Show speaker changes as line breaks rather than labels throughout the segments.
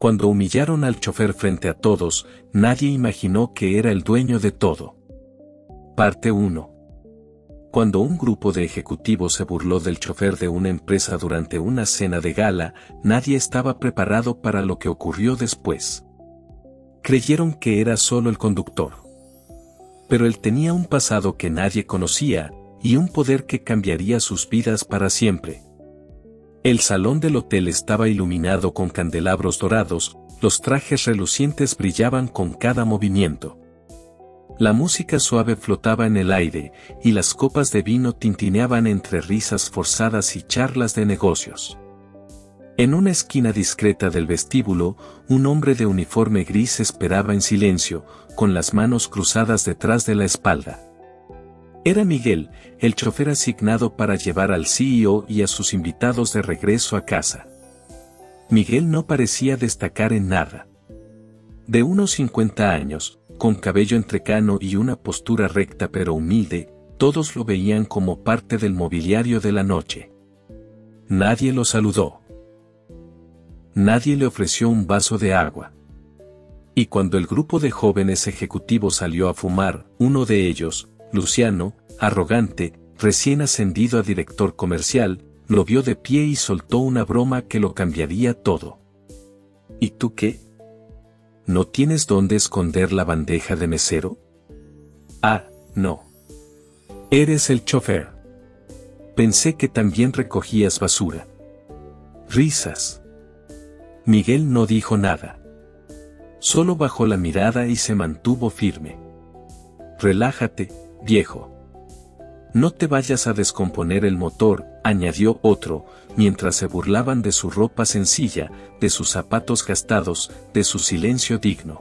Cuando humillaron al chofer frente a todos, nadie imaginó que era el dueño de todo. Parte 1. Cuando un grupo de ejecutivos se burló del chofer de una empresa durante una cena de gala, nadie estaba preparado para lo que ocurrió después. Creyeron que era solo el conductor. Pero él tenía un pasado que nadie conocía, y un poder que cambiaría sus vidas para siempre. El salón del hotel estaba iluminado con candelabros dorados, los trajes relucientes brillaban con cada movimiento. La música suave flotaba en el aire, y las copas de vino tintineaban entre risas forzadas y charlas de negocios. En una esquina discreta del vestíbulo, un hombre de uniforme gris esperaba en silencio, con las manos cruzadas detrás de la espalda. Era Miguel, el chofer asignado para llevar al CEO y a sus invitados de regreso a casa. Miguel no parecía destacar en nada. De unos 50 años, con cabello entrecano y una postura recta pero humilde, todos lo veían como parte del mobiliario de la noche. Nadie lo saludó. Nadie le ofreció un vaso de agua. Y cuando el grupo de jóvenes ejecutivos salió a fumar, uno de ellos, Luciano, arrogante, recién ascendido a director comercial, lo vio de pie y soltó una broma que lo cambiaría todo. ¿Y tú qué? ¿No tienes dónde esconder la bandeja de mesero? Ah, no. Eres el chofer. Pensé que también recogías basura. Risas. Miguel no dijo nada. Solo bajó la mirada y se mantuvo firme. Relájate, viejo. No te vayas a descomponer el motor, añadió otro, mientras se burlaban de su ropa sencilla, de sus zapatos gastados, de su silencio digno.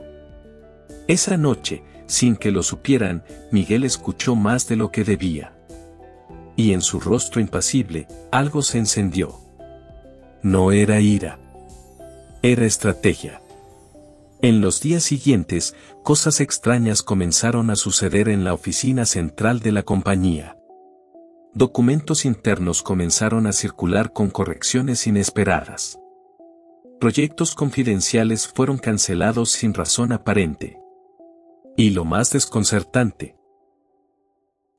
Esa noche, sin que lo supieran, Miguel escuchó más de lo que debía. Y en su rostro impasible, algo se encendió. No era ira. Era estrategia. En los días siguientes, cosas extrañas comenzaron a suceder en la oficina central de la compañía. Documentos internos comenzaron a circular con correcciones inesperadas. Proyectos confidenciales fueron cancelados sin razón aparente. Y lo más desconcertante.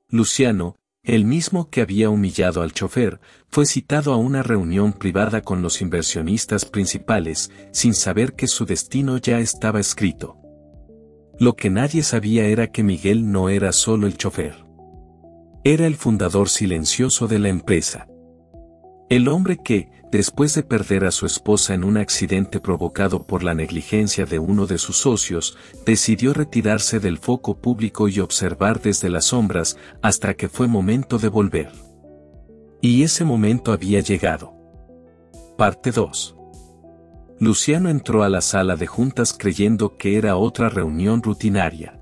Luciano, el mismo que había humillado al chofer, fue citado a una reunión privada con los inversionistas principales, sin saber que su destino ya estaba escrito. Lo que nadie sabía era que Miguel no era solo el chofer. Era el fundador silencioso de la empresa. El hombre que, después de perder a su esposa en un accidente provocado por la negligencia de uno de sus socios, decidió retirarse del foco público y observar desde las sombras hasta que fue momento de volver. Y ese momento había llegado. Parte 2. Luciano entró a la sala de juntas creyendo que era otra reunión rutinaria.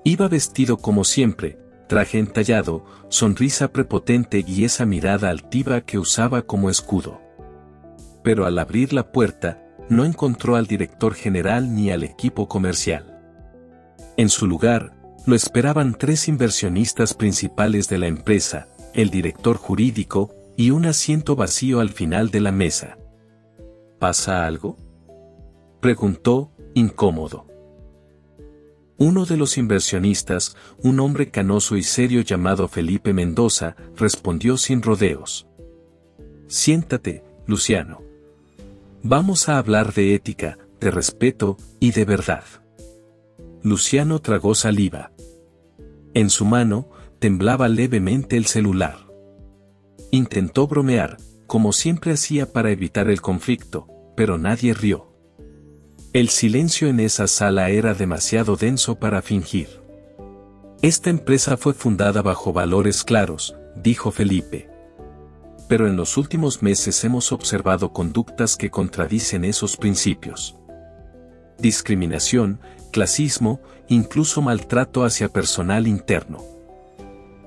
Iba vestido como siempre, traje entallado, sonrisa prepotente y esa mirada altiva que usaba como escudo. Pero al abrir la puerta, no encontró al director general ni al equipo comercial. En su lugar, lo esperaban 3 inversionistas principales de la empresa, el director jurídico, y un asiento vacío al final de la mesa. ¿Pasa algo?, preguntó, incómodo. Uno de los inversionistas, un hombre canoso y serio llamado Felipe Mendoza, respondió sin rodeos. Siéntate, Luciano. Vamos a hablar de ética, de respeto y de verdad. Luciano tragó saliva. En su mano, temblaba levemente el celular. Intentó bromear, como siempre hacía para evitar el conflicto, pero nadie rió. El silencio en esa sala era demasiado denso para fingir. Esta empresa fue fundada bajo valores claros, dijo Felipe. Pero en los últimos meses hemos observado conductas que contradicen esos principios. Discriminación, clasismo, incluso maltrato hacia personal interno.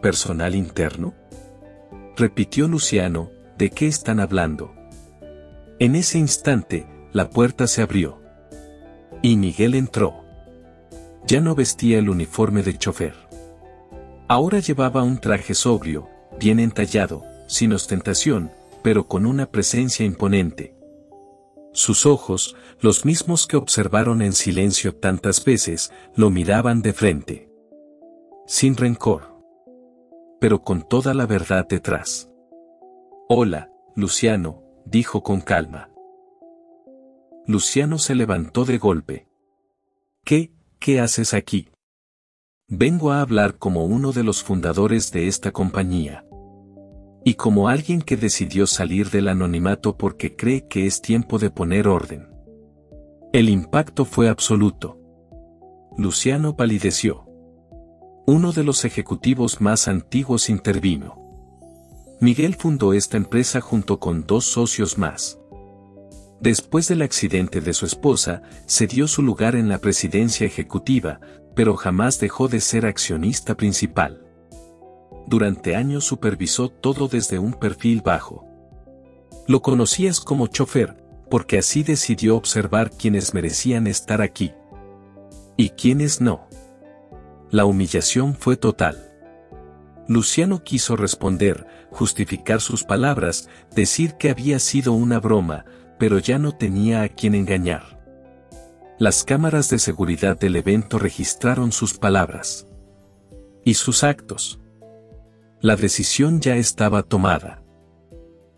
¿Personal interno?, repitió Luciano, ¿de qué están hablando? En ese instante, la puerta se abrió. Y Miguel entró. Ya no vestía el uniforme de chofer. Ahora llevaba un traje sobrio, bien entallado, sin ostentación, pero con una presencia imponente. Sus ojos, los mismos que observaron en silencio tantas veces, lo miraban de frente. Sin rencor. Pero con toda la verdad detrás. «Hola, Luciano», dijo con calma. Luciano se levantó de golpe. ¿Qué haces aquí? Vengo a hablar como uno de los fundadores de esta compañía. Y como alguien que decidió salir del anonimato porque cree que es tiempo de poner orden. El impacto fue absoluto. Luciano palideció. Uno de los ejecutivos más antiguos intervino. Miguel fundó esta empresa junto con 2 socios más. Después del accidente de su esposa, cedió su lugar en la presidencia ejecutiva, pero jamás dejó de ser accionista principal. Durante años supervisó todo desde un perfil bajo. Lo conocías como chofer, porque así decidió observar quiénes merecían estar aquí. Y quiénes no. La humillación fue total. Luciano quiso responder, justificar sus palabras, decir que había sido una broma, pero ya no tenía a quién engañar. Las cámaras de seguridad del evento registraron sus palabras. Y sus actos. La decisión ya estaba tomada.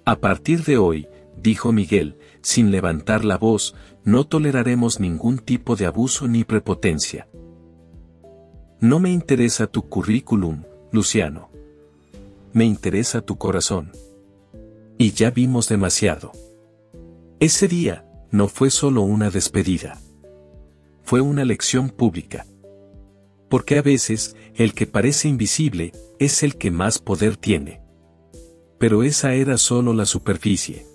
A partir de hoy, dijo Miguel, sin levantar la voz, no toleraremos ningún tipo de abuso ni prepotencia. No me interesa tu currículum, Luciano. Me interesa tu corazón. Y ya vimos demasiado. Ese día, no fue solo una despedida. Fue una lección pública. Porque a veces, el que parece invisible, es el que más poder tiene. Pero esa era solo la superficie.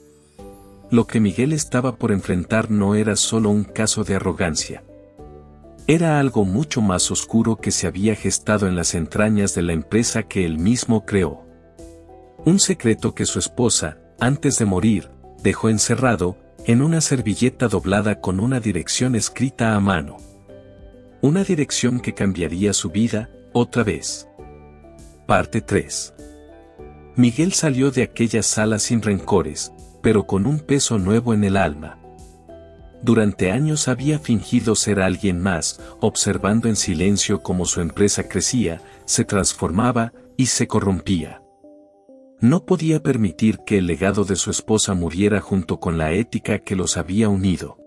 Lo que Miguel estaba por enfrentar no era solo un caso de arrogancia. Era algo mucho más oscuro que se había gestado en las entrañas de la empresa que él mismo creó. Un secreto que su esposa, antes de morir, dejó encerrado, en una servilleta doblada con una dirección escrita a mano. Una dirección que cambiaría su vida, otra vez. Parte 3. Miguel salió de aquella sala sin rencores, pero con un peso nuevo en el alma. Durante años había fingido ser alguien más, observando en silencio cómo su empresa crecía, se transformaba y se corrompía. No podía permitir que el legado de su esposa muriera junto con la ética que los había unido.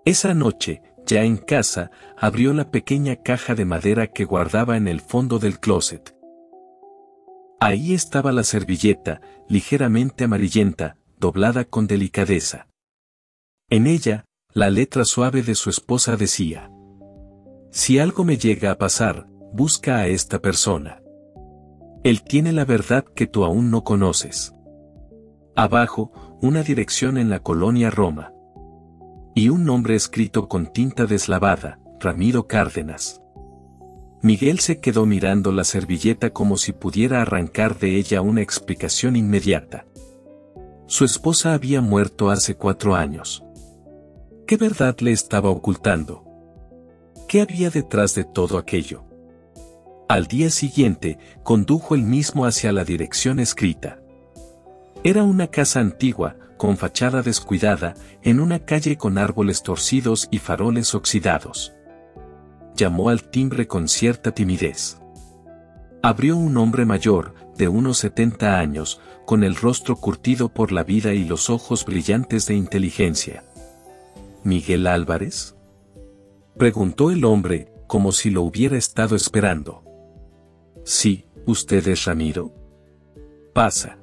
Esa noche, ya en casa, abrió la pequeña caja de madera que guardaba en el fondo del closet. Ahí estaba la servilleta, ligeramente amarillenta, doblada con delicadeza. En ella, la letra suave de su esposa decía: «Si algo me llega a pasar, busca a esta persona. Él tiene la verdad que tú aún no conoces». Abajo, una dirección en la colonia Roma. Y un nombre escrito con tinta deslavada, Ramiro Cárdenas. Miguel se quedó mirando la servilleta como si pudiera arrancar de ella una explicación inmediata. Su esposa había muerto hace 4 años. ¿Qué verdad le estaba ocultando? ¿Qué había detrás de todo aquello? Al día siguiente, condujo él mismo hacia la dirección escrita. Era una casa antigua, con fachada descuidada, en una calle con árboles torcidos y faroles oxidados. Llamó al timbre con cierta timidez. Abrió un hombre mayor, de unos 70 años, con el rostro curtido por la vida y los ojos brillantes de inteligencia. ¿Miguel Álvarez?, preguntó el hombre, como si lo hubiera estado esperando. «Sí, ¿usted es Ramiro? Pasa.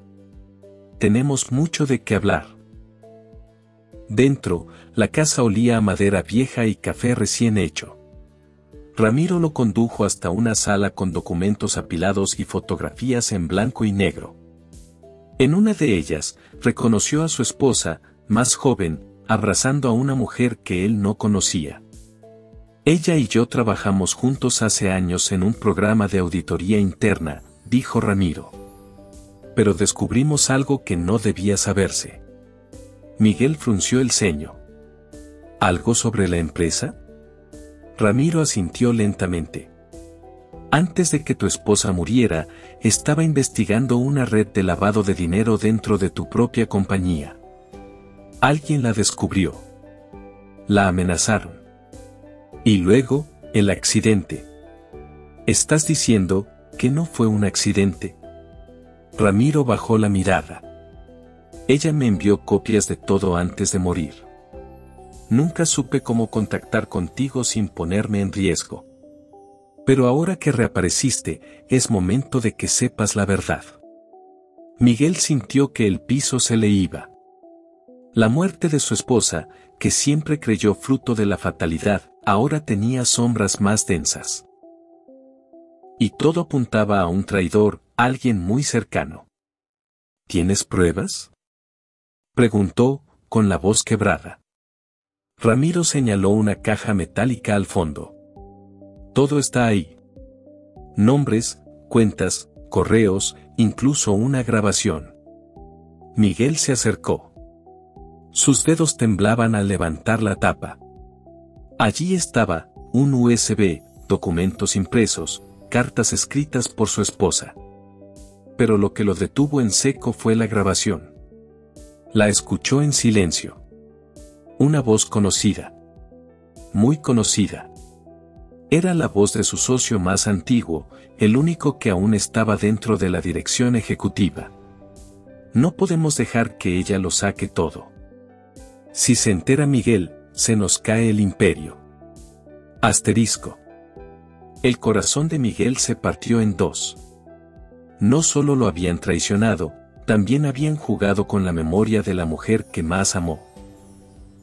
Tenemos mucho de qué hablar». Dentro, la casa olía a madera vieja y café recién hecho. Ramiro lo condujo hasta una sala con documentos apilados y fotografías en blanco y negro. En una de ellas, reconoció a su esposa, más joven, abrazando a una mujer que él no conocía. «Ella y yo trabajamos juntos hace años en un programa de auditoría interna», dijo Ramiro. «Pero descubrimos algo que no debía saberse». Miguel frunció el ceño. «¿Algo sobre la empresa?». Ramiro asintió lentamente. «Antes de que tu esposa muriera, estaba investigando una red de lavado de dinero dentro de tu propia compañía. Alguien la descubrió. La amenazaron. Y luego, el accidente. ¿Estás diciendo que no fue un accidente? Ramiro bajó la mirada. Ella me envió copias de todo antes de morir. Nunca supe cómo contactar contigo sin ponerme en riesgo. Pero ahora que reapareciste, es momento de que sepas la verdad. Miguel sintió que el piso se le iba. La muerte de su esposa, que siempre creyó fruto de la fatalidad, ahora tenía sombras más densas. Y todo apuntaba a un traidor, alguien muy cercano. ¿Tienes pruebas?, preguntó, con la voz quebrada. Ramiro señaló una caja metálica al fondo. Todo está ahí. Nombres, cuentas, correos, incluso una grabación. Miguel se acercó. Sus dedos temblaban al levantar la tapa. Allí estaba, un USB, documentos impresos, cartas escritas por su esposa. Pero lo que lo detuvo en seco fue la grabación. La escuchó en silencio. Una voz conocida. Muy conocida. Era la voz de su socio más antiguo, el único que aún estaba dentro de la dirección ejecutiva. No podemos dejar que ella lo saque todo. Si se entera Miguel, se nos cae el imperio. Asterisco. El corazón de Miguel se partió en dos. No solo lo habían traicionado, también habían jugado con la memoria de la mujer que más amó.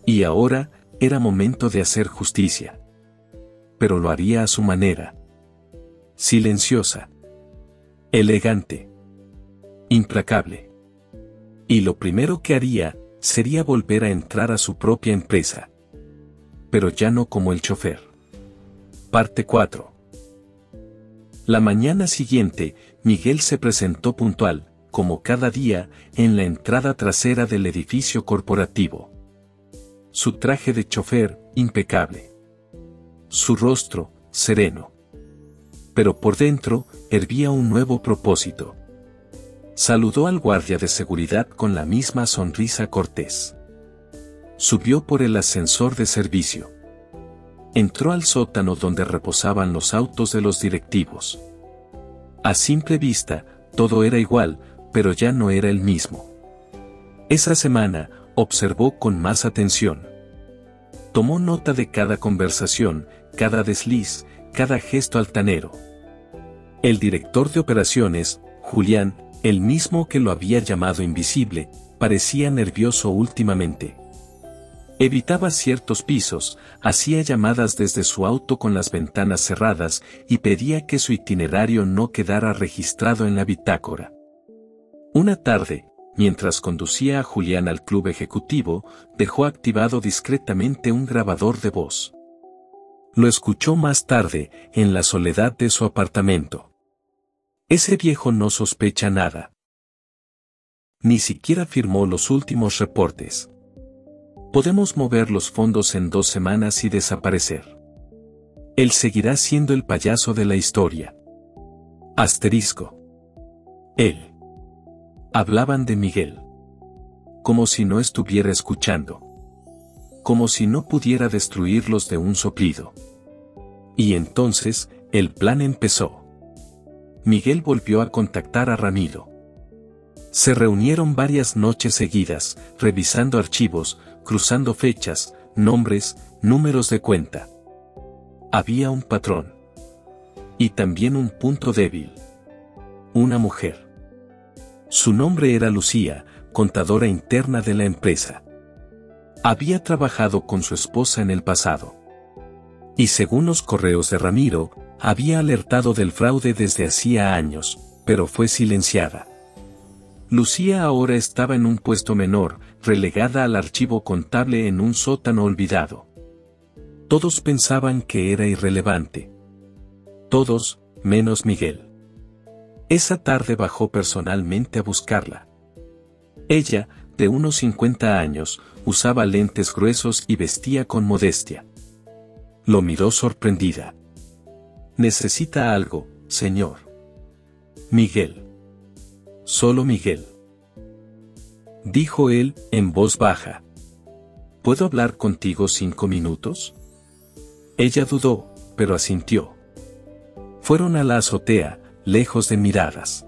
Y ahora, era momento de hacer justicia. Pero lo haría a su manera. Silenciosa. Elegante. Implacable. Y lo primero que haría, sería volver a entrar a su propia empresa. Pero ya no como el chofer. Parte 4. La mañana siguiente, Miguel se presentó puntual, como cada día, en la entrada trasera del edificio corporativo. Su traje de chofer, impecable. Su rostro, sereno. Pero por dentro, hervía un nuevo propósito. Saludó al guardia de seguridad con la misma sonrisa cortés. Subió por el ascensor de servicio. Entró al sótano donde reposaban los autos de los directivos. A simple vista, todo era igual, pero ya no era el mismo. Esa semana, observó con más atención. Tomó nota de cada conversación, cada desliz, cada gesto altanero. El director de operaciones, Julián, el mismo que lo había llamado invisible, parecía nervioso últimamente. Evitaba ciertos pisos, hacía llamadas desde su auto con las ventanas cerradas y pedía que su itinerario no quedara registrado en la bitácora. Una tarde, mientras conducía a Julián al club ejecutivo, dejó activado discretamente un grabador de voz. Lo escuchó más tarde, en la soledad de su apartamento. Ese viejo no sospecha nada. Ni siquiera firmó los últimos reportes. Podemos mover los fondos en 2 semanas y desaparecer. Él seguirá siendo el payaso de la historia. Asterisco. Él. Hablaban de Miguel. Como si no estuviera escuchando. Como si no pudiera destruirlos de un soplido. Y entonces, el plan empezó. Miguel volvió a contactar a Ramiro. Se reunieron varias noches seguidas, revisando archivos, cruzando fechas, nombres, números de cuenta. Había un patrón. Y también un punto débil. Una mujer. Su nombre era Lucía, contadora interna de la empresa. Había trabajado con su esposa en el pasado. Y según los correos de Ramiro, había alertado del fraude desde hacía años, pero fue silenciada. Lucía ahora estaba en un puesto menor, relegada al archivo contable en un sótano olvidado. Todos pensaban que era irrelevante. Todos, menos Miguel. Esa tarde bajó personalmente a buscarla. Ella, de unos 50 años, usaba lentes gruesos y vestía con modestia. Lo miró sorprendida. «¿Necesita algo, señor?» «Miguel. Solo Miguel», dijo él, en voz baja. ¿Puedo hablar contigo 5 minutos? Ella dudó, pero asintió. Fueron a la azotea, lejos de miradas.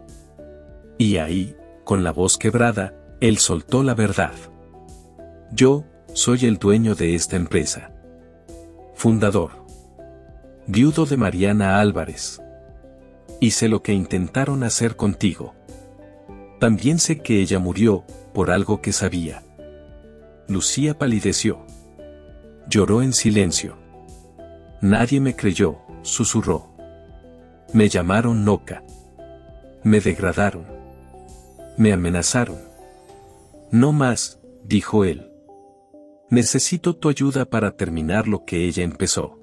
Y ahí, con la voz quebrada, él soltó la verdad. Yo, soy el dueño de esta empresa. Fundador. Viudo de Mariana Álvarez. Y sé lo que intentaron hacer contigo. También sé que ella murió, por algo que sabía. Lucía palideció. Lloró en silencio. Nadie me creyó, susurró. Me llamaron loca. Me degradaron. Me amenazaron. No más, dijo él. Necesito tu ayuda para terminar lo que ella empezó.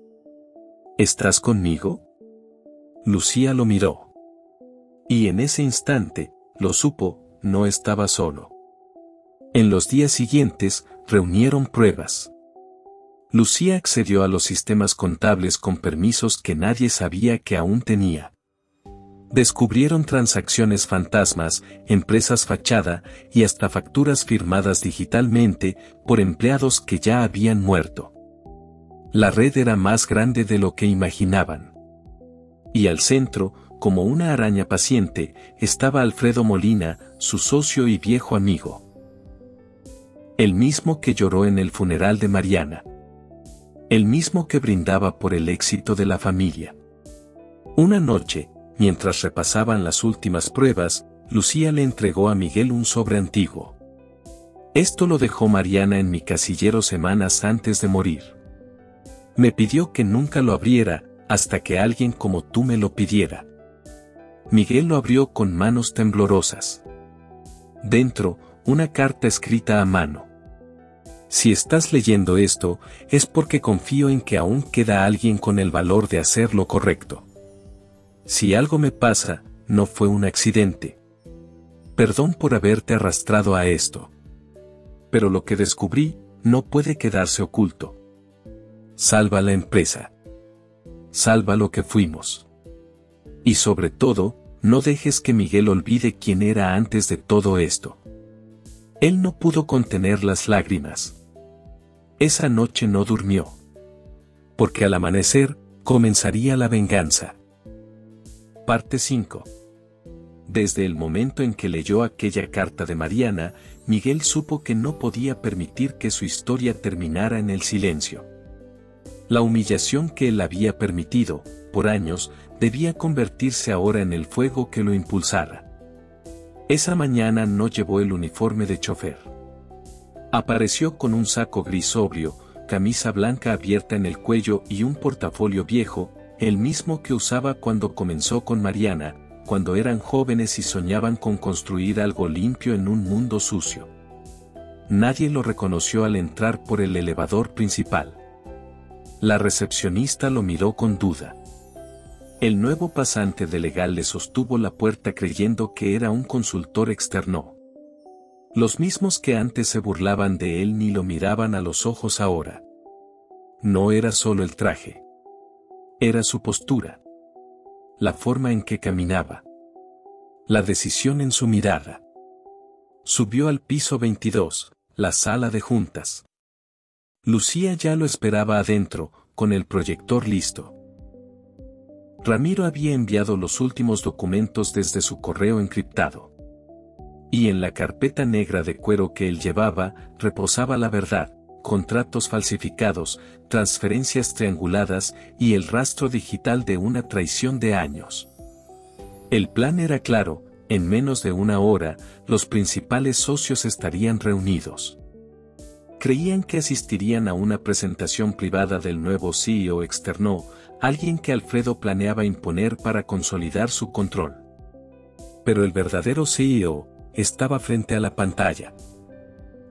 ¿Estás conmigo? Lucía lo miró. Y en ese instante, lo supo, no estaba solo. En los días siguientes, reunieron pruebas. Lucía accedió a los sistemas contables con permisos que nadie sabía que aún tenía. Descubrieron transacciones fantasmas, empresas fachada y hasta facturas firmadas digitalmente por empleados que ya habían muerto. La red era más grande de lo que imaginaban. Y al centro, como una araña paciente, estaba Alfredo Molina, su socio y viejo amigo. El mismo que lloró en el funeral de Mariana. El mismo que brindaba por el éxito de la familia. Una noche, mientras repasaban las últimas pruebas, Lucía le entregó a Miguel un sobre antiguo. Esto lo dejó Mariana en mi casillero semanas antes de morir. Me pidió que nunca lo abriera, hasta que alguien como tú me lo pidiera. Miguel lo abrió con manos temblorosas. Dentro, una carta escrita a mano. Si estás leyendo esto, es porque confío en que aún queda alguien con el valor de hacer lo correcto. Si algo me pasa, no fue un accidente. Perdón por haberte arrastrado a esto. Pero lo que descubrí, no puede quedarse oculto. Salva la empresa. Salva lo que fuimos. Y sobre todo, no dejes que Miguel olvide quién era antes de todo esto. Él no pudo contener las lágrimas. Esa noche no durmió. Porque al amanecer, comenzaría la venganza. Parte 5. Desde el momento en que leyó aquella carta de Mariana, Miguel supo que no podía permitir que su historia terminara en el silencio. La humillación que él había permitido, por años, debía convertirse ahora en el fuego que lo impulsara. Esa mañana no llevó el uniforme de chofer. Apareció con un saco gris sobrio, camisa blanca abierta en el cuello y un portafolio viejo, el mismo que usaba cuando comenzó con Mariana, cuando eran jóvenes y soñaban con construir algo limpio en un mundo sucio. Nadie lo reconoció al entrar por el elevador principal. La recepcionista lo miró con duda. El nuevo pasante de legal le sostuvo la puerta creyendo que era un consultor externo. Los mismos que antes se burlaban de él ni lo miraban a los ojos ahora. No era solo el traje. Era su postura. La forma en que caminaba. La decisión en su mirada. Subió al piso 22, la sala de juntas. Lucía ya lo esperaba adentro, con el proyector listo. Ramiro había enviado los últimos documentos desde su correo encriptado. Y en la carpeta negra de cuero que él llevaba, reposaba la verdad, contratos falsificados, transferencias trianguladas y el rastro digital de una traición de años. El plan era claro, en menos de una hora, los principales socios estarían reunidos. Creían que asistirían a una presentación privada del nuevo CEO externo, alguien que Alfredo planeaba imponer para consolidar su control. Pero el verdadero CEO estaba frente a la pantalla.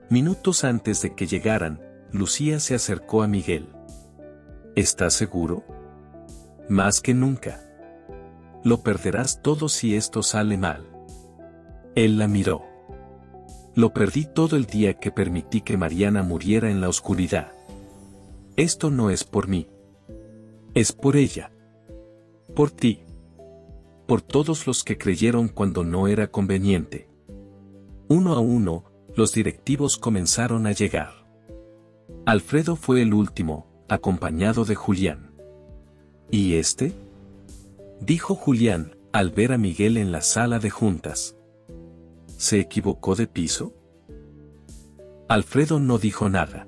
Minutos antes de que llegaran, Lucía se acercó a Miguel. ¿Estás seguro? Más que nunca. Lo perderás todo si esto sale mal. Él la miró. Lo perdí todo el día que permití que Mariana muriera en la oscuridad. Esto no es por mí. Es por ella. Por ti. Por todos los que creyeron cuando no era conveniente. Uno a uno, los directivos comenzaron a llegar. Alfredo fue el último, acompañado de Julián. ¿Y este?, dijo Julián, al ver a Miguel en la sala de juntas. ¿Se equivocó de piso? Alfredo no dijo nada.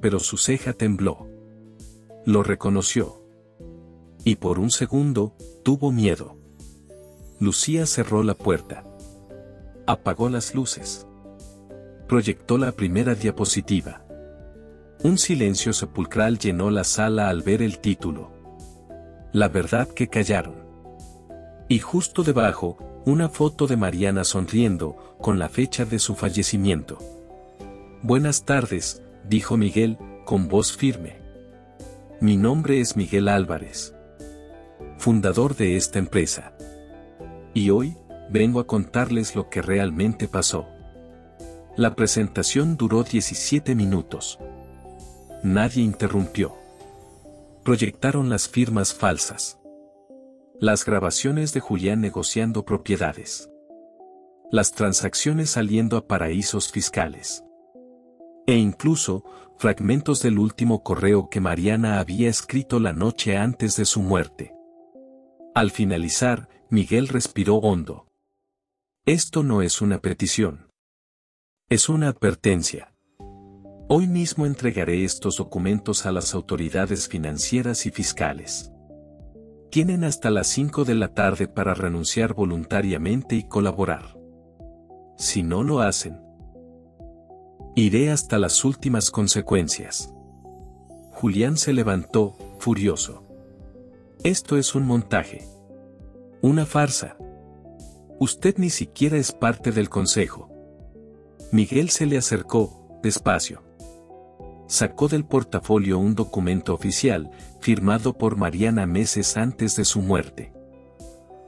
Pero su ceja tembló. Lo reconoció. Y por un segundo, tuvo miedo. Lucía cerró la puerta. Apagó las luces. Proyectó la primera diapositiva. Un silencio sepulcral llenó la sala al ver el título. La verdad que callaron. Y justo debajo, una foto de Mariana sonriendo, con la fecha de su fallecimiento. Buenas tardes, dijo Miguel, con voz firme. Mi nombre es Miguel Álvarez, fundador de esta empresa. Y hoy, vengo a contarles lo que realmente pasó. La presentación duró 17 minutos. Nadie interrumpió. Proyectaron las firmas falsas. Las grabaciones de Julián negociando propiedades. Las transacciones saliendo a paraísos fiscales. E incluso, fragmentos del último correo que Mariana había escrito la noche antes de su muerte. Al finalizar, Miguel respiró hondo. Esto no es una petición. Es una advertencia. Hoy mismo entregaré estos documentos a las autoridades financieras y fiscales. Tienen hasta las 5 de la tarde para renunciar voluntariamente y colaborar. Si no lo hacen, iré hasta las últimas consecuencias. Julián se levantó, furioso. Esto es un montaje. Una farsa. Usted ni siquiera es parte del consejo. Miguel se le acercó, despacio. Sacó del portafolio un documento oficial, firmado por Mariana meses antes de su muerte.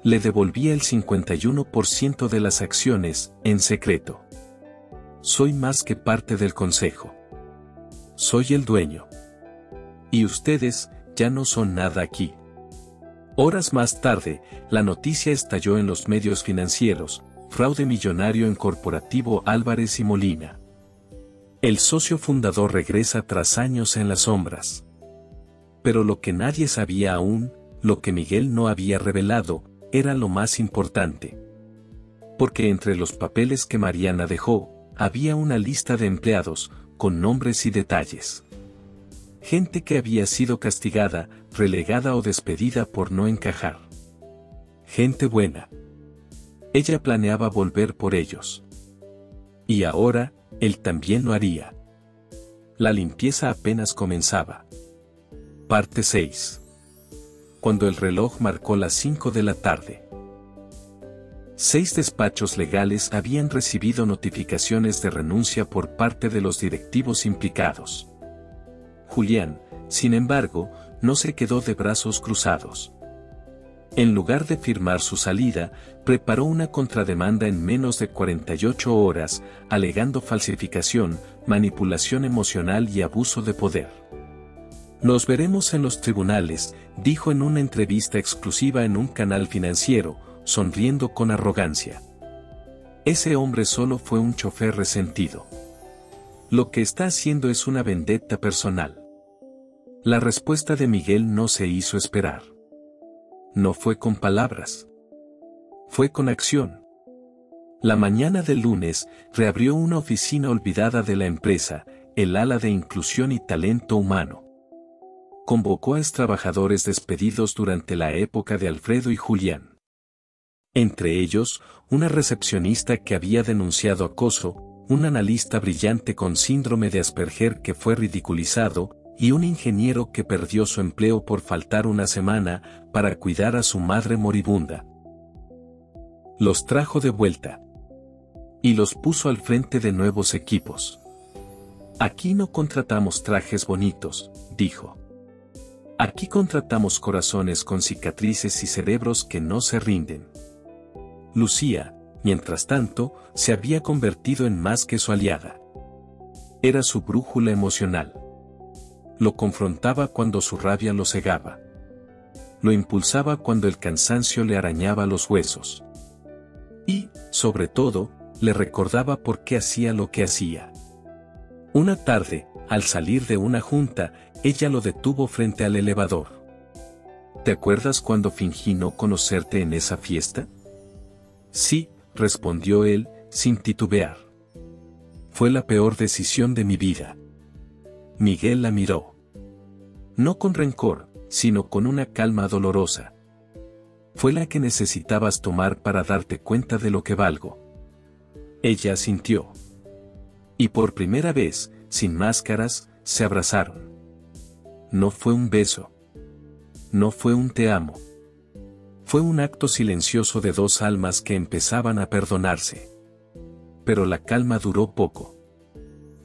Le devolvía el 51% de las acciones, en secreto. Soy más que parte del consejo. Soy el dueño. Y ustedes, ya no son nada aquí. Horas más tarde, la noticia estalló en los medios financieros: fraude millonario en Corporativo Álvarez y Molina. El socio fundador regresa tras años en las sombras. Pero lo que nadie sabía aún, lo que Miguel no había revelado, era lo más importante. Porque entre los papeles que Mariana dejó, había una lista de empleados, con nombres y detalles. Gente que había sido castigada, relegada o despedida por no encajar. Gente buena. Ella planeaba volver por ellos. Y ahora, él también lo haría. La limpieza apenas comenzaba. Parte 6. Cuando el reloj marcó las 5 de la tarde. 6 despachos legales habían recibido notificaciones de renuncia por parte de los directivos implicados. Julián, sin embargo, no se quedó de brazos cruzados. En lugar de firmar su salida, preparó una contrademanda en menos de 48 horas, alegando falsificación, manipulación emocional y abuso de poder. Nos veremos en los tribunales, dijo en una entrevista exclusiva en un canal financiero, sonriendo con arrogancia. Ese hombre solo fue un chofer resentido. Lo que está haciendo es una vendetta personal. La respuesta de Miguel no se hizo esperar. No fue con palabras. Fue con acción. La mañana del lunes, reabrió una oficina olvidada de la empresa, el ala de inclusión y talento humano. Convocó a extrabajadores despedidos durante la época de Alfredo y Julián. Entre ellos, una recepcionista que había denunciado acoso, un analista brillante con síndrome de Asperger que fue ridiculizado, y un ingeniero que perdió su empleo por faltar una semana para cuidar a su madre moribunda. Los trajo de vuelta. Y los puso al frente de nuevos equipos. Aquí no contratamos trajes bonitos, dijo. Aquí contratamos corazones con cicatrices y cerebros que no se rinden. Lucía, mientras tanto, se había convertido en más que su aliada. Era su brújula emocional. Lo confrontaba cuando su rabia lo cegaba. Lo impulsaba cuando el cansancio le arañaba los huesos. Y, sobre todo, le recordaba por qué hacía lo que hacía. Una tarde, al salir de una junta, ella lo detuvo frente al elevador. ¿Te acuerdas cuando fingí no conocerte en esa fiesta? Sí, respondió él, sin titubear. Fue la peor decisión de mi vida. Miguel la miró. No con rencor, sino con una calma dolorosa. Fue la que necesitabas tomar para darte cuenta de lo que valgo. Ella asintió. Y por primera vez, sin máscaras, se abrazaron. No fue un beso. No fue un te amo. Fue un acto silencioso de dos almas que empezaban a perdonarse. Pero la calma duró poco.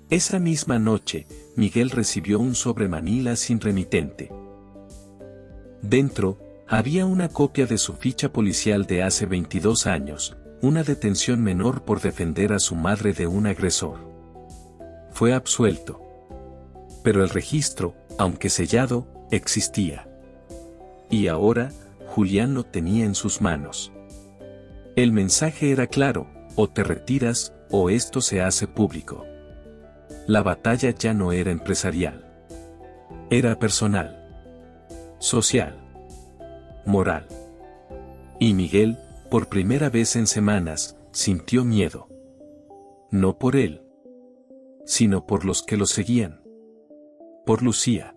Esa misma noche, Miguel recibió un sobre Manila sin remitente. Dentro, había una copia de su ficha policial de hace 22 años, una detención menor por defender a su madre de un agresor. Fue absuelto. Pero el registro, aunque sellado, existía. Y ahora, Julián lo tenía en sus manos. El mensaje era claro: o te retiras, o esto se hace público. La batalla ya no era empresarial. Era personal. Social. Moral. Y Miguel, por primera vez en semanas, sintió miedo. No por él, sino por los que lo seguían. Por Lucía.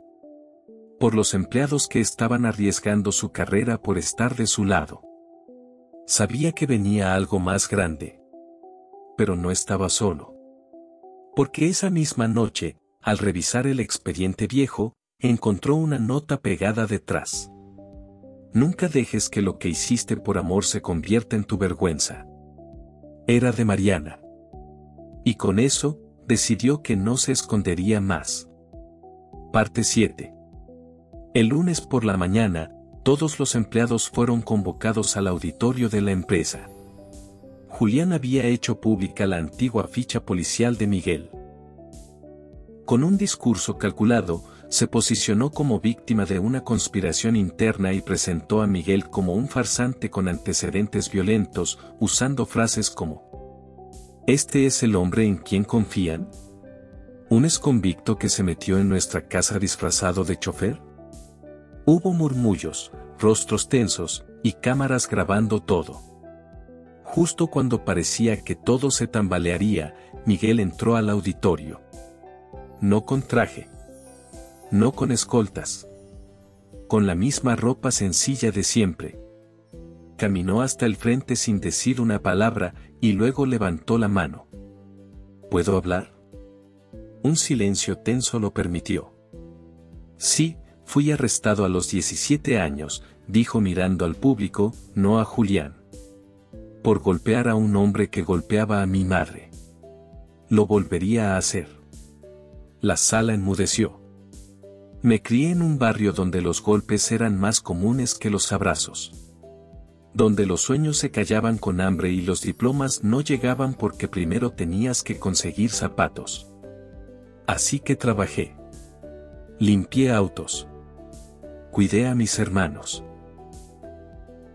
Por los empleados que estaban arriesgando su carrera por estar de su lado. Sabía que venía algo más grande. Pero no estaba solo. Porque esa misma noche, al revisar el expediente viejo, encontró una nota pegada detrás. Nunca dejes que lo que hiciste por amor se convierta en tu vergüenza. Era de Mariana. Y con eso, decidió que no se escondería más. Parte 7. El lunes por la mañana, todos los empleados fueron convocados al auditorio de la empresa. Julián había hecho pública la antigua ficha policial de Miguel. Con un discurso calculado, se posicionó como víctima de una conspiración interna y presentó a Miguel como un farsante con antecedentes violentos, usando frases como: ¿este es el hombre en quien confían? ¿Un exconvicto que se metió en nuestra casa disfrazado de chofer? Hubo murmullos, rostros tensos, y cámaras grabando todo. Justo cuando parecía que todo se tambalearía, Miguel entró al auditorio. No con traje. No con escoltas. Con la misma ropa sencilla de siempre. Caminó hasta el frente sin decir una palabra, y luego levantó la mano. ¿Puedo hablar? Un silencio tenso lo permitió. Sí, fui arrestado a los 17 años, dijo mirando al público, no a Julián. Por golpear a un hombre que golpeaba a mi madre. Lo volvería a hacer. La sala enmudeció. Me crié en un barrio donde los golpes eran más comunes que los abrazos. Donde los sueños se callaban con hambre y los diplomas no llegaban porque primero tenías que conseguir zapatos. Así que trabajé. Limpié autos. Cuidé a mis hermanos.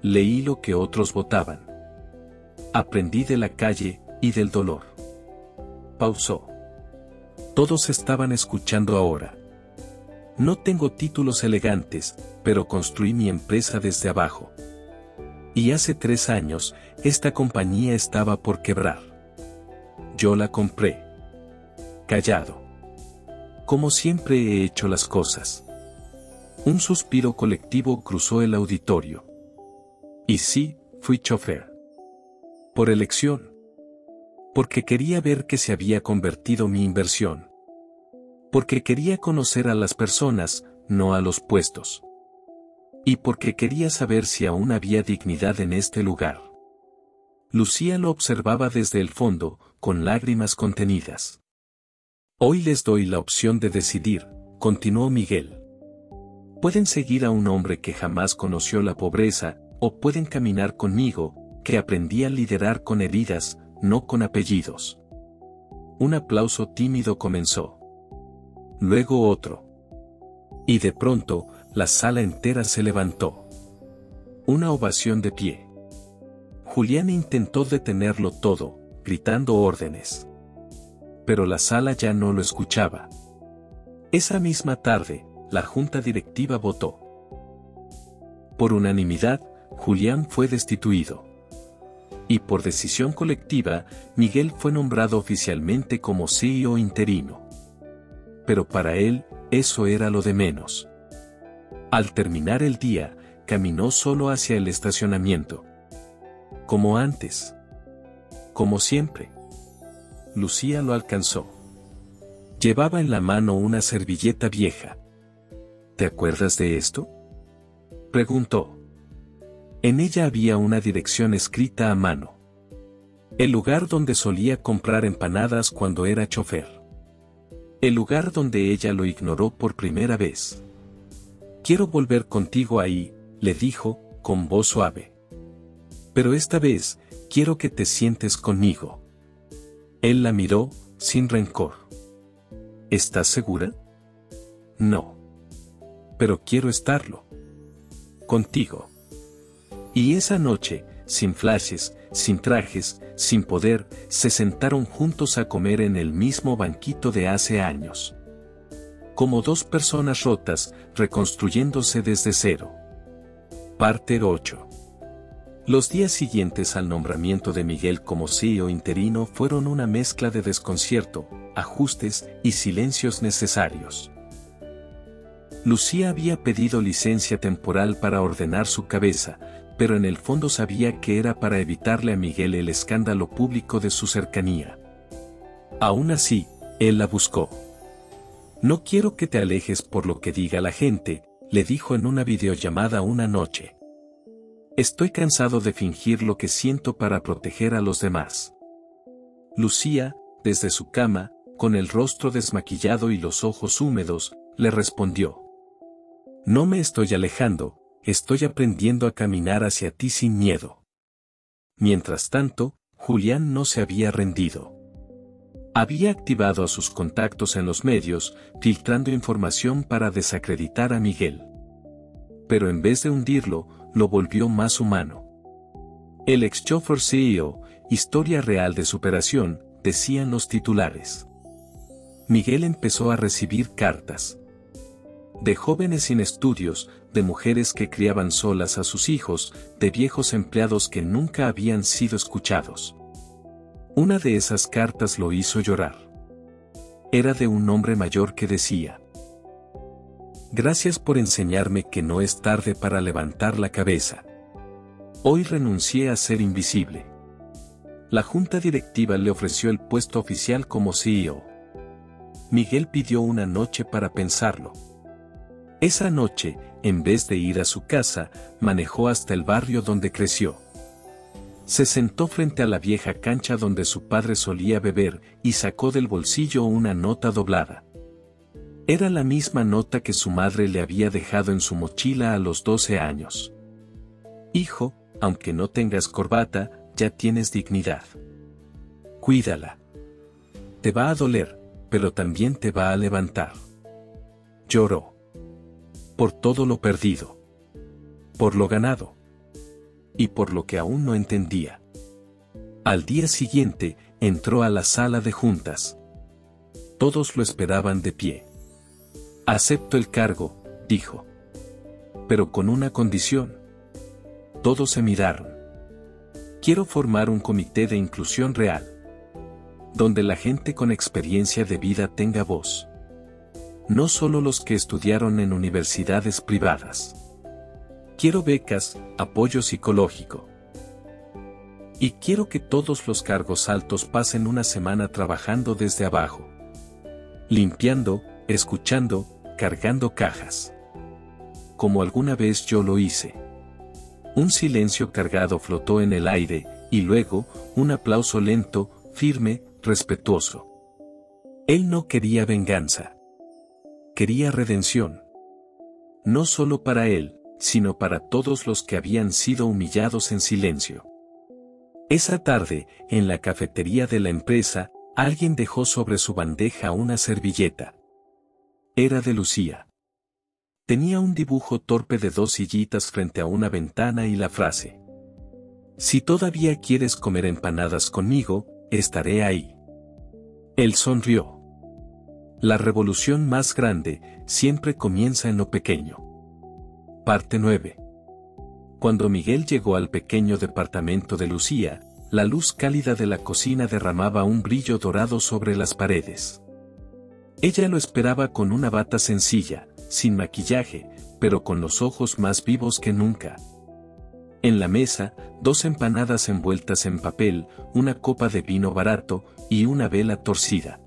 Leí lo que otros votaban. Aprendí de la calle y del dolor. Pausó. Todos estaban escuchando ahora. No tengo títulos elegantes, pero construí mi empresa desde abajo. Y hace 3 años, esta compañía estaba por quebrar. Yo la compré. Callado. Como siempre he hecho las cosas. Un suspiro colectivo cruzó el auditorio. Y sí, fui chofer. Por elección. Porque quería ver qué se había convertido mi inversión. Porque quería conocer a las personas, no a los puestos. Y porque quería saber si aún había dignidad en este lugar. Lucía lo observaba desde el fondo, con lágrimas contenidas. Hoy les doy la opción de decidir, continuó Miguel. Pueden seguir a un hombre que jamás conoció la pobreza, o pueden caminar conmigo, que aprendí a liderar con heridas, no con apellidos. Un aplauso tímido comenzó. Luego otro. Y de pronto, la sala entera se levantó. Una ovación de pie. Julián intentó detenerlo todo, gritando órdenes. Pero la sala ya no lo escuchaba. Esa misma tarde, la junta directiva votó. Por unanimidad, Julián fue destituido. Y por decisión colectiva, Miguel fue nombrado oficialmente como CEO interino. Pero para él, eso era lo de menos. Al terminar el día, caminó solo hacia el estacionamiento. Como antes. Como siempre. Lucía lo alcanzó. Llevaba en la mano una servilleta vieja. ¿Te acuerdas de esto?, preguntó. En ella había una dirección escrita a mano. El lugar donde solía comprar empanadas cuando era chofer. El lugar donde ella lo ignoró por primera vez. Quiero volver contigo ahí, le dijo, con voz suave. Pero esta vez, quiero que te sientes conmigo. Él la miró, sin rencor. ¿Estás segura? No. Pero quiero estarlo. Contigo. Y esa noche, sin flashes, sin trajes, sin poder, se sentaron juntos a comer en el mismo banquito de hace años. Como dos personas rotas, reconstruyéndose desde cero. Parte 8. Los días siguientes al nombramiento de Miguel como CEO interino fueron una mezcla de desconcierto, ajustes y silencios necesarios. Lucía había pedido licencia temporal para ordenar su cabeza, pero en el fondo sabía que era para evitarle a Miguel el escándalo público de su cercanía. Aún así, él la buscó. No quiero que te alejes por lo que diga la gente, le dijo en una videollamada una noche. Estoy cansado de fingir lo que siento para proteger a los demás. Lucía, desde su cama, con el rostro desmaquillado y los ojos húmedos, le respondió. No me estoy alejando, estoy aprendiendo a caminar hacia ti sin miedo. Mientras tanto, Julián no se había rendido. Había activado a sus contactos en los medios, filtrando información para desacreditar a Miguel. Pero en vez de hundirlo, lo volvió más humano. El ex-chofer CEO, historia real de superación, decían los titulares. Miguel empezó a recibir cartas. De jóvenes sin estudios, de mujeres que criaban solas a sus hijos, de viejos empleados que nunca habían sido escuchados. Una de esas cartas lo hizo llorar. Era de un hombre mayor que decía: Gracias por enseñarme que no es tarde para levantar la cabeza. Hoy renuncié a ser invisible. La junta directiva le ofreció el puesto oficial como CEO. Miguel pidió una noche para pensarlo. Esa noche, en vez de ir a su casa, manejó hasta el barrio donde creció. Se sentó frente a la vieja cancha donde su padre solía beber y sacó del bolsillo una nota doblada. Era la misma nota que su madre le había dejado en su mochila a los 12 años. Hijo, aunque no tengas corbata, ya tienes dignidad. Cuídala. Te va a doler, pero también te va a levantar. Lloró. Por todo lo perdido. Por lo ganado. Y por lo que aún no entendía. Al día siguiente, entró a la sala de juntas. Todos lo esperaban de pie. Acepto el cargo, dijo. Pero con una condición. Todos se miraron. Quiero formar un comité de inclusión real. Donde la gente con experiencia de vida tenga voz. No solo los que estudiaron en universidades privadas. Quiero becas, apoyo psicológico. Y quiero que todos los cargos altos pasen una semana trabajando desde abajo. Limpiando, escuchando, cargando cajas. Como alguna vez yo lo hice. Un silencio cargado flotó en el aire, y luego, un aplauso lento, firme, respetuoso. Él no quería venganza. Quería redención. No solo para él, sino para todos los que habían sido humillados en silencio. Esa tarde, en la cafetería de la empresa, alguien dejó sobre su bandeja una servilleta. Era de Lucía. Tenía un dibujo torpe de dos sillitas frente a una ventana y la frase: Si todavía quieres comer empanadas conmigo, estaré ahí. Él sonrió. La revolución más grande siempre comienza en lo pequeño. Parte 9. Cuando Miguel llegó al pequeño departamento de Lucía, la luz cálida de la cocina derramaba un brillo dorado sobre las paredes. Ella lo esperaba con una bata sencilla, sin maquillaje, pero con los ojos más vivos que nunca. En la mesa, 2 empanadas envueltas en papel, una copa de vino barato y una vela torcida.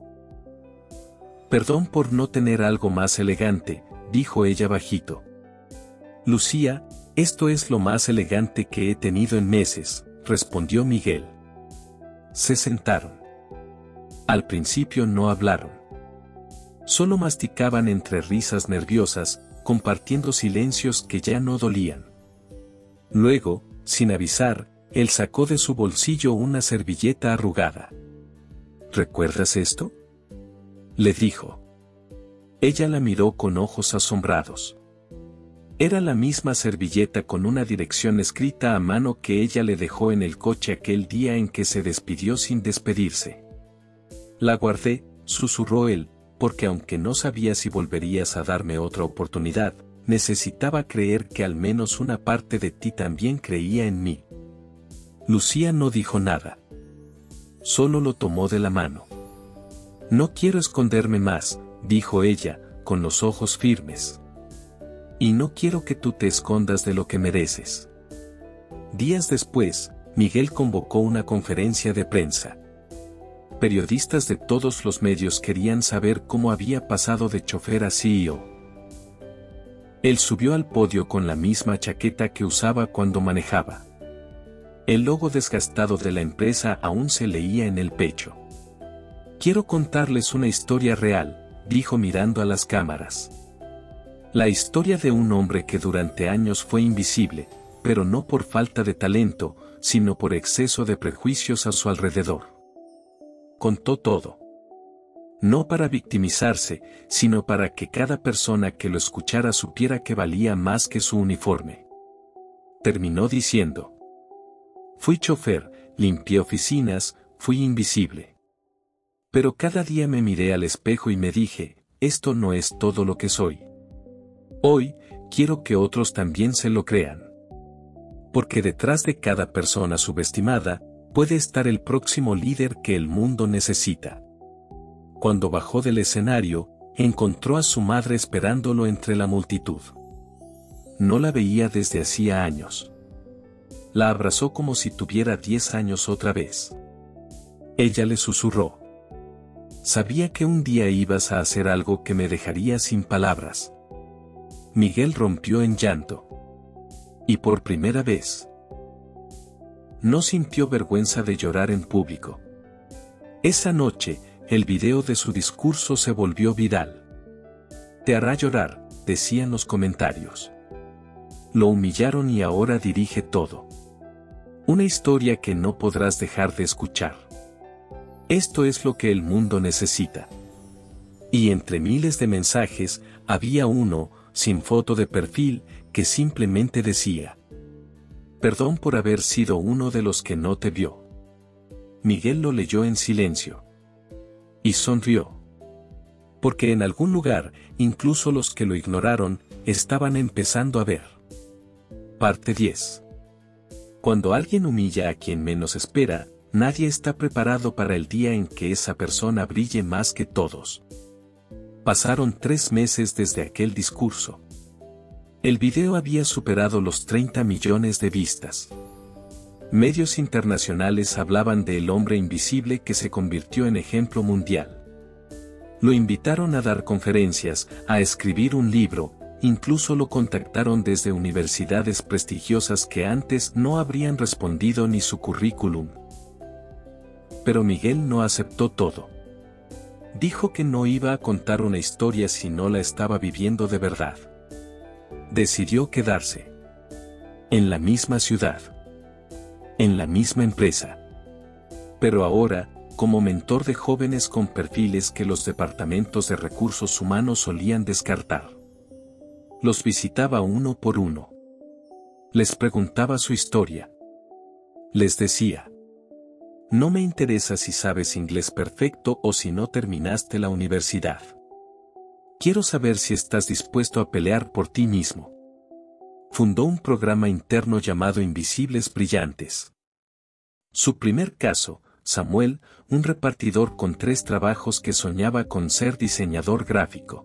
«Perdón por no tener algo más elegante», dijo ella bajito. «Lucía, esto es lo más elegante que he tenido en meses», respondió Miguel. Se sentaron. Al principio no hablaron. Solo masticaban entre risas nerviosas, compartiendo silencios que ya no dolían. Luego, sin avisar, él sacó de su bolsillo una servilleta arrugada. «¿Recuerdas esto?», le dijo. Ella la miró con ojos asombrados. Era la misma servilleta con una dirección escrita a mano que ella le dejó en el coche aquel día en que se despidió sin despedirse. «La guardé», susurró él, «porque aunque no sabía si volverías a darme otra oportunidad, necesitaba creer que al menos una parte de ti también creía en mí». Lucía no dijo nada. Solo lo tomó de la mano. «No quiero esconderme más», dijo ella, con los ojos firmes. «Y no quiero que tú te escondas de lo que mereces». Días después, Miguel convocó una conferencia de prensa. Periodistas de todos los medios querían saber cómo había pasado de chofer a CEO. Él subió al podio con la misma chaqueta que usaba cuando manejaba. El logo desgastado de la empresa aún se leía en el pecho. «Quiero contarles una historia real», dijo mirando a las cámaras. «La historia de un hombre que durante años fue invisible, pero no por falta de talento, sino por exceso de prejuicios a su alrededor». Contó todo. No para victimizarse, sino para que cada persona que lo escuchara supiera que valía más que su uniforme. Terminó diciendo: «Fui chofer, limpié oficinas, fui invisible. Pero cada día me miré al espejo y me dije, esto no es todo lo que soy. Hoy, quiero que otros también se lo crean. Porque detrás de cada persona subestimada, puede estar el próximo líder que el mundo necesita». Cuando bajó del escenario, encontró a su madre esperándolo entre la multitud. No la veía desde hacía años. La abrazó como si tuviera 10 años otra vez. Ella le susurró: «Sabía que un día ibas a hacer algo que me dejaría sin palabras». Miguel rompió en llanto. Y por primera vez, no sintió vergüenza de llorar en público. Esa noche, el video de su discurso se volvió viral. «Te hará llorar», decían los comentarios. Lo humillaron y ahora dirige todo. Una historia que no podrás dejar de escuchar. Esto es lo que el mundo necesita. Y entre miles de mensajes, había uno, sin foto de perfil, que simplemente decía: «Perdón por haber sido uno de los que no te vio». Miguel lo leyó en silencio. Y sonrió. Porque en algún lugar, incluso los que lo ignoraron, estaban empezando a ver. Parte 10. Cuando alguien humilla a quien menos espera, nadie está preparado para el día en que esa persona brille más que todos. Pasaron 3 meses desde aquel discurso. El video había superado los 30 millones de vistas. Medios internacionales hablaban del hombre invisible que se convirtió en ejemplo mundial. Lo invitaron a dar conferencias, a escribir un libro, incluso lo contactaron desde universidades prestigiosas que antes no habrían respondido ni su currículum. Pero Miguel no aceptó todo. Dijo que no iba a contar una historia si no la estaba viviendo de verdad. Decidió quedarse. En la misma ciudad. En la misma empresa. Pero ahora, como mentor de jóvenes con perfiles que los departamentos de recursos humanos solían descartar. Los visitaba uno por uno. Les preguntaba su historia. Les decía: «No me interesa si sabes inglés perfecto o si no terminaste la universidad. Quiero saber si estás dispuesto a pelear por ti mismo. Fundó un programa interno llamado Invisibles Brillantes. Su primer caso, Samuel, un repartidor con 3 trabajos que soñaba con ser diseñador gráfico.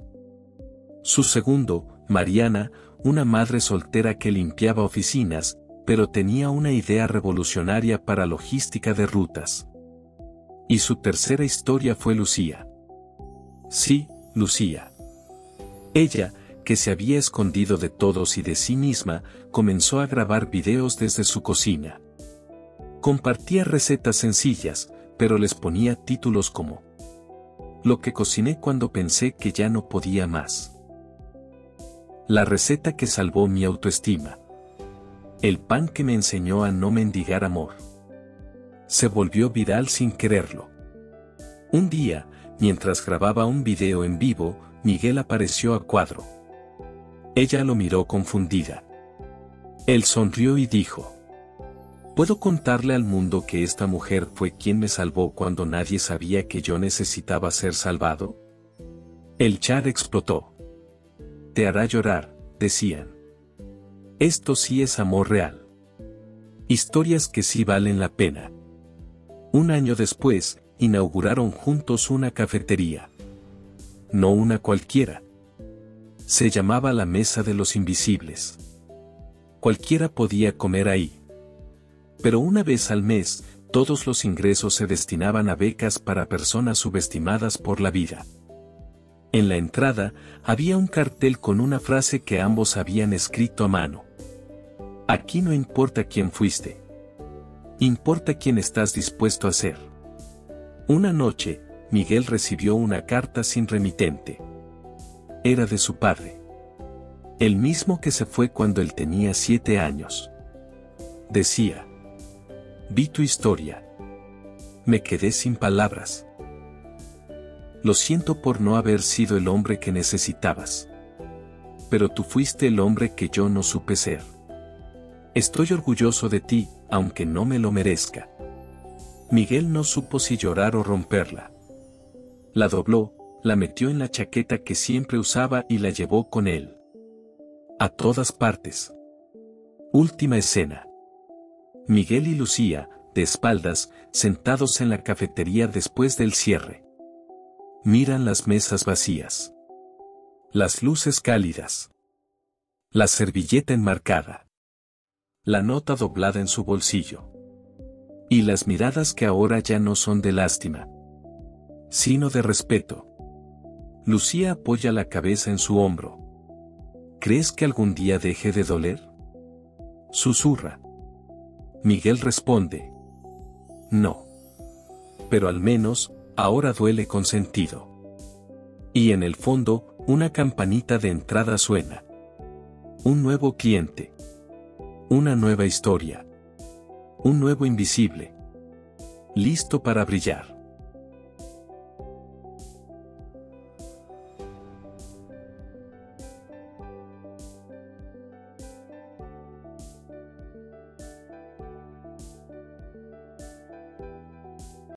Su segundo, Mariana, una madre soltera que limpiaba oficinas, pero tenía una idea revolucionaria para logística de rutas. Y su tercera historia fue Lucía. Sí, Lucía. Ella, que se había escondido de todos y de sí misma, comenzó a grabar videos desde su cocina. Compartía recetas sencillas, pero les ponía títulos como "Lo que cociné cuando pensé que ya no podía más". La receta que salvó mi autoestima. El pan que me enseñó a no mendigar amor. Se volvió viral sin quererlo. Un día, mientras grababa un video en vivo, Miguel apareció a cuadro. Ella lo miró confundida. Él sonrió y dijo: ¿puedo contarle al mundo que esta mujer fue quien me salvó cuando nadie sabía que yo necesitaba ser salvado? El chat explotó. Te hará llorar, decían. Esto sí es amor real. Historias que sí valen la pena. Un año después, inauguraron juntos una cafetería. No una cualquiera. Se llamaba la Mesa de los Invisibles. Cualquiera podía comer ahí. Pero una vez al mes, todos los ingresos se destinaban a becas para personas subestimadas por la vida. En la entrada, había un cartel con una frase que ambos habían escrito a mano. Aquí no importa quién fuiste. Importa quién estás dispuesto a ser. Una noche, Miguel recibió una carta sin remitente. Era de su padre. El mismo que se fue cuando él tenía 7 años. Decía: vi tu historia. Me quedé sin palabras. Lo siento por no haber sido el hombre que necesitabas. Pero tú fuiste el hombre que yo no supe ser. Estoy orgulloso de ti, aunque no me lo merezca. Miguel no supo si llorar o romperla. La dobló, la metió en la chaqueta que siempre usaba y la llevó con él. A todas partes. Última escena. Miguel y Lucía, de espaldas, sentados en la cafetería después del cierre. Miran las mesas vacías. Las luces cálidas. La servilleta enmarcada. La nota doblada en su bolsillo. Y las miradas que ahora ya no son de lástima, sino de respeto. Lucía apoya la cabeza en su hombro. ¿Crees que algún día deje de doler?, susurra. Miguel responde: no. Pero al menos, ahora duele con sentido. Y en el fondo, una campanita de entrada suena. Un nuevo cliente. Una nueva historia. Un nuevo invisible. Listo para brillar.